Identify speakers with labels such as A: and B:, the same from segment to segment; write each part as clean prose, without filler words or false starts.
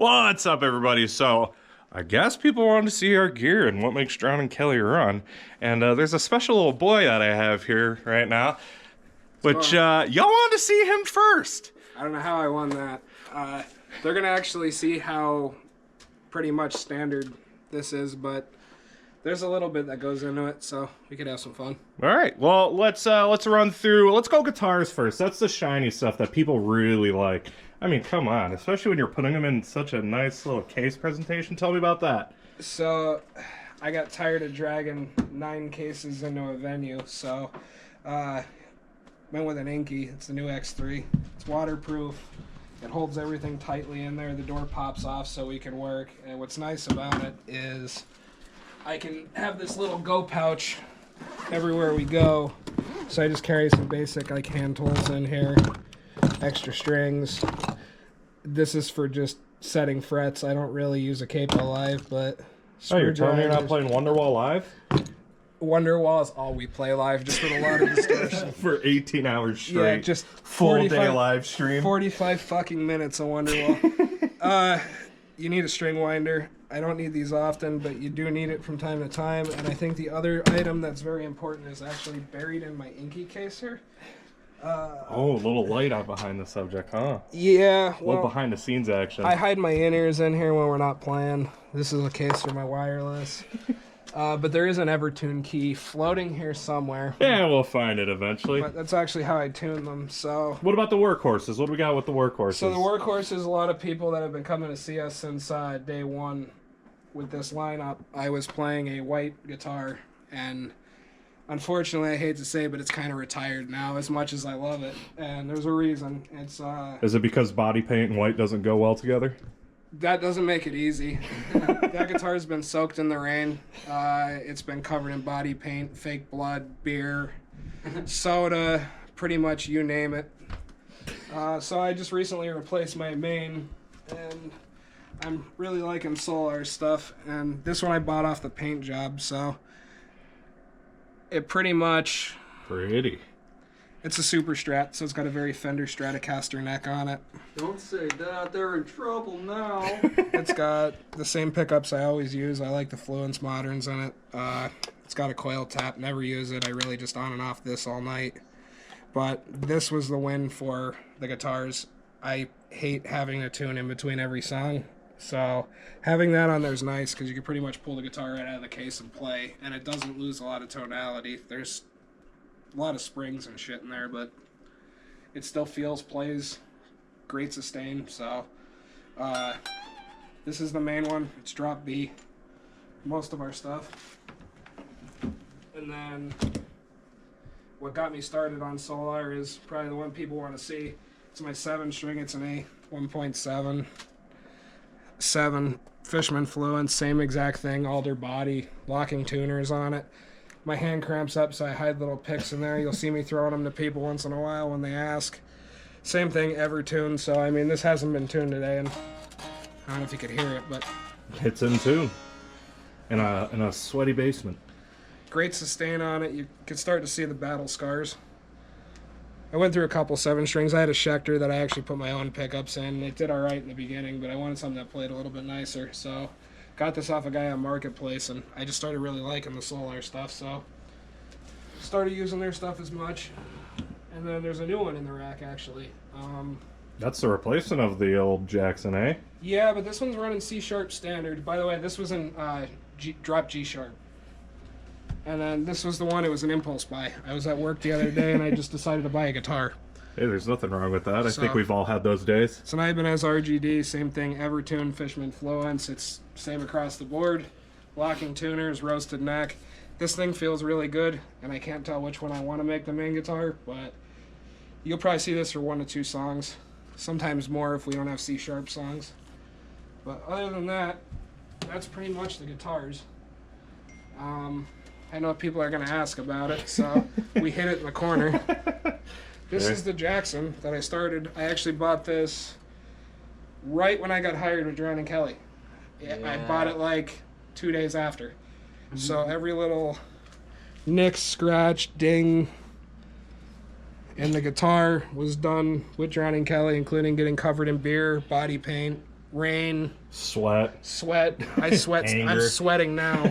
A: What's up, everybody? So, I guess people wanted to see our gear and what makes Ronin Kelly run. And there's a special little boy that I have here right now, which y'all wanted to see him first.
B: I don't know how I won that. They're gonna actually see how pretty much standard this is, but there's a little bit that goes into it, so we could have some fun.
A: All right. Well, let's run through. Let's go guitars first. That's the shiny stuff that people really like. I mean, come on, especially when you're putting them in such a nice little case presentation. Tell me about that.
B: So, I got tired of dragging 9 cases into a venue, so went with an Inky. It's the new X3. It's waterproof. It holds everything tightly in there. The door pops off so we can work. And what's nice about it is I can have this little go pouch everywhere we go. So I just carry some basic like hand tools in here, extra strings. This is for just setting frets. I don't really use a capo live, but
A: oh, you're telling me you're not playing Wonderwall live?
B: Wonderwall is all we play live, just with a lot of distortion.
A: For 18 hours straight.
B: Yeah, just
A: full day live stream.
B: 45 fucking minutes of Wonderwall. You need a string winder. I don't need these often, but you do need it from time to time. And I think the other item that's very important is actually buried in my Inky case here.
A: Oh, a little light out behind the subject, huh?
B: Yeah.
A: A little behind the scenes action.
B: I hide my in-ears in here when we're not playing. This is a case for my wireless. But there is an Evertune key floating here somewhere.
A: Yeah, we'll find it eventually.
B: But that's actually how I tune them, so...
A: What about the workhorses? What do we got with the workhorses?
B: So the workhorses, a lot of people that have been coming to see us since day one with this lineup. I was playing a white guitar, and unfortunately, I hate to say, but it's kind of retired now, as much as I love it. And there's a reason. It's
A: Is it because body paint and white doesn't go well together?
B: That doesn't make it easy. That guitar's been soaked in the rain. It's been covered in body paint, fake blood, beer, soda, pretty much you name it. So I just recently replaced my main, and I'm really liking Solar stuff. And this one I bought off the paint job, so it pretty much...
A: Pretty.
B: It's a Super Strat, so it's got a very Fender Stratocaster neck on it.
C: Don't say that, they're in trouble now.
B: It's got the same pickups I always use. I like the Fluence Moderns in it. It's got a coil tap, never use it. I really just on and off this all night. But this was the win for the guitars. I hate having to tune in between every song. So having that on there is nice because you can pretty much pull the guitar right out of the case and play. And it doesn't lose a lot of tonality. There's a lot of springs and shit in there, but it still plays great sustain. So this is the main one. It's drop B, most of our stuff. And then what got me started on Solar is probably the one people want to see. It's my 7-string. It's an A 1.7 7 Fishman Fluence, same exact thing, alder body, locking tuners on it. My hand cramps up, so I hide little picks in there. You'll see me throwing them to people once in a while when they ask. Same thing, Evertune. So, I mean, this hasn't been tuned today, and I don't know if you could hear it, but...
A: It's in tune. In a sweaty basement.
B: Great sustain on it. You can start to see the battle scars. I went through a couple 7-strings. I had a Schecter that I actually put my own pickups in. It did all right in the beginning, but I wanted something that played a little bit nicer, so... Got this off a guy on Marketplace, and I just started really liking the Solar stuff, so started using their stuff as much. And then there's a new one in the rack, actually.
A: That's the replacement of the old Jackson, eh?
B: Yeah, but this one's running C-sharp standard. By the way, this was in drop G-sharp. And then this was the one, it was an impulse buy. I was at work the other day, and I just decided to buy a guitar.
A: Hey, there's nothing wrong with that. I think we've all had those days.
B: So an Ibanez RGD, same thing, Evertune, Fishman Fluence. It's same across the board. Locking tuners, roasted neck. This thing feels really good, and I can't tell which one I want to make the main guitar, but you'll probably see this for 1 to 2 songs. Sometimes more if we don't have C-sharp songs. But other than that, that's pretty much the guitars. I know people are going to ask about it, so we hit it in the corner. This is the Jackson that I started. I actually bought this right when I got hired with Ronin Kelly. Yeah. I bought it like 2 days after. Mm-hmm. So every little nick, scratch, ding, and the guitar was done with Ronin Kelly, including getting covered in beer, body paint, rain,
A: Sweat.
B: I sweat. I'm
A: Anger.
B: sweating now.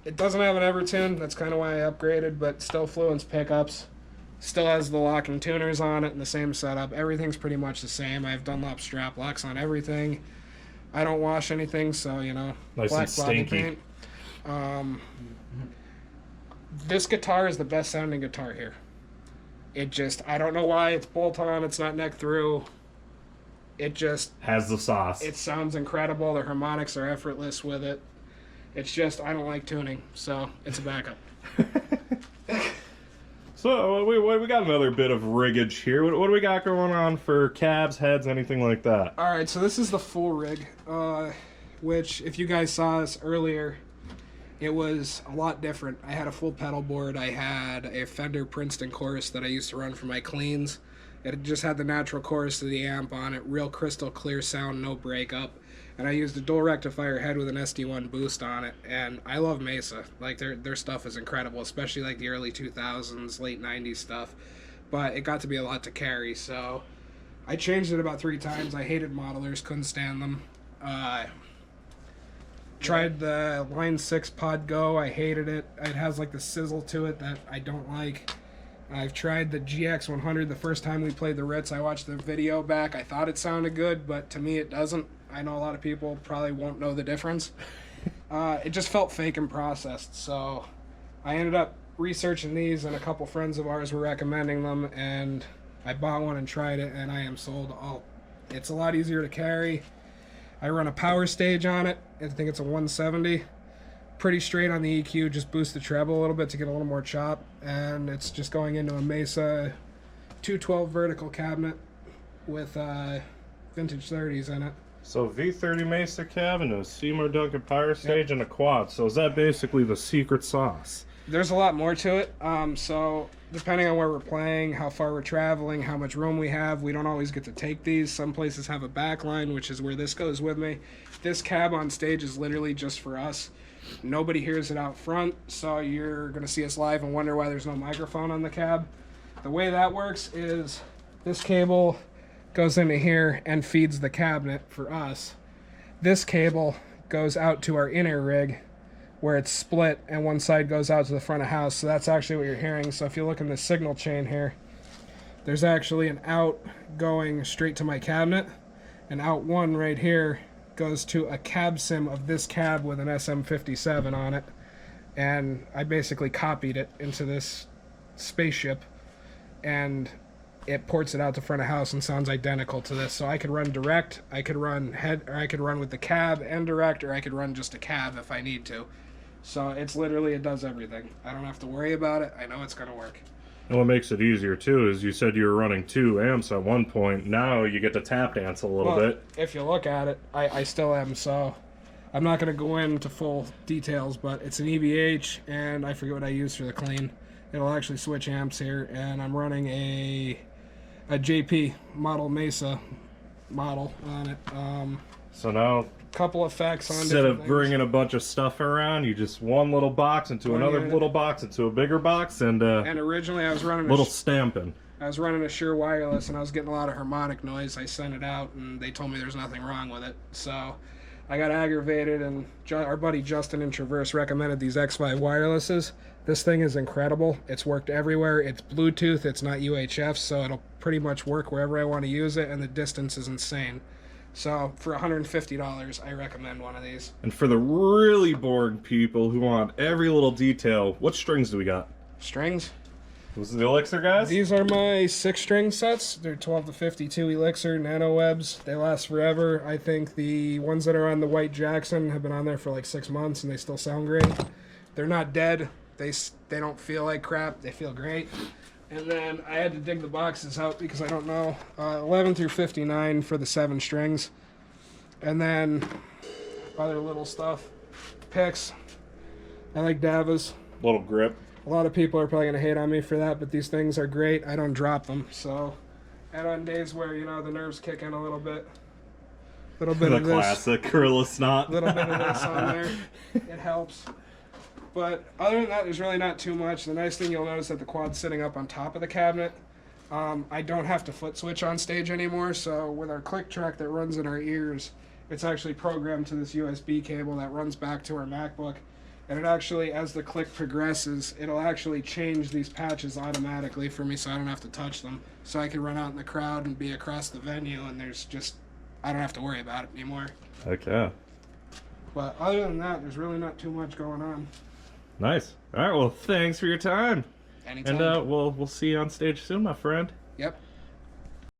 B: It doesn't have an Evertune. That's kind of why I upgraded, but still Fluence pickups. Still has the locking tuners on it and the same setup. Everything's pretty much the same. I have Dunlop strap locks on everything. I don't wash anything, so, you know,
A: Nice
B: black
A: and
B: body
A: stinky.
B: paint. This guitar is the best sounding guitar here. It just, I don't know why it's bolt on, it's not neck through. It just,
A: Has the sauce.
B: it sounds incredible. The harmonics are effortless with it. It's just, I don't like tuning, so it's a backup.
A: So we got another bit of riggage here. What do we got going on for cabs, heads, anything like that?
B: All right, so this is the full rig, which if you guys saw us earlier, it was a lot different. I had a full pedal board. I had a Fender Princeton chorus that I used to run for my cleans. It just had the natural chorus to the amp on it, real crystal clear sound, no breakup. And I used a dual rectifier head with an SD1 boost on it. And I love Mesa. Like, their stuff is incredible, especially like the early 2000s, late 90s stuff. But it got to be a lot to carry, so I changed it about 3 times. I hated modelers, couldn't stand them. Tried the Line 6 Pod Go. I hated it. It has like the sizzle to it that I don't like. I've tried the GX100. The first time we played the Ritz, I watched the video back. I thought it sounded good, but to me it doesn't. I know a lot of people probably won't know the difference. It just felt fake and processed, so I ended up researching these, and a couple friends of ours were recommending them, and I bought one and tried it, and I am sold. It's a lot easier to carry. I run a power stage on it. I think it's a 170. Pretty straight on the EQ, just boost the treble a little bit to get a little more chop, and it's just going into a Mesa 212 vertical cabinet with vintage 30s in it.
A: So V30 Mesa cab and a Seymour Duncan power stage and a quad. So is that basically the secret sauce?
B: There's a lot more to it. So depending on where we're playing, how far we're traveling, how much room we have, we don't always get to take these. Some places have a back line, which is where this goes with me. This cab on stage is literally just for us. Nobody hears it out front, so you're going to see us live and wonder why there's no microphone on the cab. The way that works is this cable goes into here and feeds the cabinet for us. This cable goes out to our inner rig where it's split, and one side goes out to the front of house, so that's actually what you're hearing. So if you look in the signal chain here, there's actually an out going straight to my cabinet, and out one right here goes to a cab sim of this cab with an SM57 on it, and I basically copied it into this spaceship, and it ports it out to front of house and sounds identical to this. So I could run direct, I could run head, or I could run with the cab and direct, or I could run just a cab if I need to. So it's literally, it does everything. I don't have to worry about it. I know it's going to work.
A: And what makes it easier too is you said you were running 2 amps at one point. Now you get to tap dance a little bit.
B: If you look at it, I still am. So I'm not going to go into full details, but it's an EVH, and I forget what I use for the clean. It'll actually switch amps here, and I'm running a JP model Mesa model on it.
A: So now,
B: Couple effects on
A: instead of
B: different
A: bringing a bunch of stuff around, you just one little box into
B: One
A: another
B: unit.
A: little box into a bigger box, and
B: And originally I was running
A: little stamping.
B: I was running a Shure wireless, and I was getting a lot of harmonic noise. I sent it out, and they told me there's nothing wrong with it. So I got aggravated, and our buddy Justin in Traverse recommended these X5 wirelesses. This thing is incredible. It's worked everywhere. It's Bluetooth. It's not UHF, so it'll pretty much work wherever I want to use it, and the distance is insane. So for $150, I recommend one of these.
A: And for the really bored people who want every little detail, what strings do we got?
B: Strings.
A: Was it the Elixir guys?
B: These are my 6-string sets. They're 12 to 52 Elixir Nano Webs. They last forever. I think the ones that are on the White Jackson have been on there for like 6 months, and they still sound great. They're not dead. They don't feel like crap. They feel great. And then I had to dig the boxes out because I don't know. 11 through 59 for the 7 strings. And then other little stuff. Picks. I like Davas.
A: Little grip.
B: A lot of people are probably going to hate on me for that, but these things are great. I don't drop them. So, and on days where, you know, the nerves kick in a little bit. Little bit
A: The
B: of this.
A: classic Gorilla Snot.
B: Little bit of this on there. It helps. But other than that, there's really not too much. The nice thing you'll notice that the quad's sitting up on top of the cabinet. I don't have to foot switch on stage anymore, so with our click track that runs in our ears, it's actually programmed to this USB cable that runs back to our MacBook. And it actually, as the click progresses, it'll actually change these patches automatically for me so I don't have to touch them. So I can run out in the crowd and be across the venue, and I don't have to worry about it anymore.
A: Heck yeah.
B: But other than that, there's really not too much going on.
A: Nice. All right, well, thanks for your time.
B: Anytime.
A: And we'll see you on stage soon, my friend.
B: Yep.